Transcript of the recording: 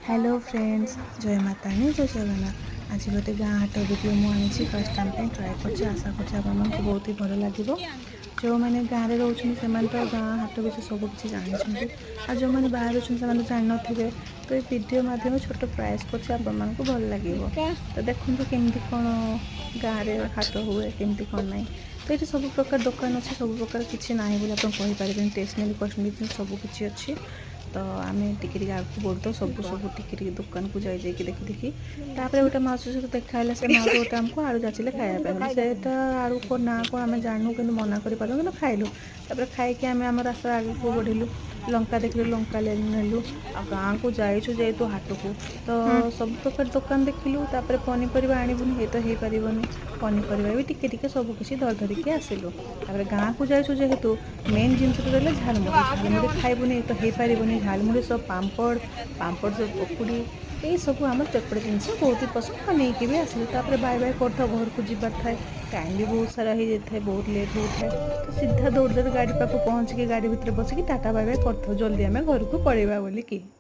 Hello friends जय माता जय जगन्नाथ। आज गोटे गाँ हाट भिडियो मुझे फर्स्ट टाइम ट्राए कर आशा कर बहुत ही भल लगे। जो मैंने गाँव में रोचे से गाँ हाट विषय सबकि जानते और जो मैंने बाहर रोचे से जान थे। तो ये वीडियो माध्यम छोट प्रयास कर भल लगे। तो देखो केमती कौन गाँव में हाट हुए केमती कौन ना। तो ये सब प्रकार दुकान अच्छे सब प्रकार किसी ना बोले आप स्टेशनरी कॉस्मेटिक सबकि अच्छी। तो आम टिके आगे बढ़ता सब सब टिके दुकान को जाई देखी देखी तापर गोटे माउसी सहित देखा से माउस गोटे आमको आलू जाचिले खायापी से आलू को ना कौन आम जानू कि मना कर खाइलु। खाई आम आम रास्ता आगे को बढ़िलु लंका देखिलु लंका नेलु आ गाँ को जाइछु जेहेतु हाट को तो सब प्रकार दुकान देखिलु। तापर पनीपरिया आणबुनि ये तो हो पारबनी पनीपरिया भी टिके टिके सबकि धर धरिकी आसिलु। तापर गाँ को जाइछु जेहेतु मेन जिनस तो रहा झालमुड़ी झालमुड़ी खाइबुनि ये तो हो पारबनी झालमुड़ी सब पापड़ पापड़ सब पकुड़ी ये सब आम चटपट जिनस बहुत ही पसंद नहीं भी आसिलु। तापर बाय बाय कर घर को जीवार थाए टाइम भी बहुत सारा हो जाए बहुत लेट होता है। तो सीधा दौड़ दौड़ गाड़ी पाक पहुँच के गाड़ी भितर बसिकी टाटा बाय बाय कर जल्दी आम घर को पलैबा बोलिकी।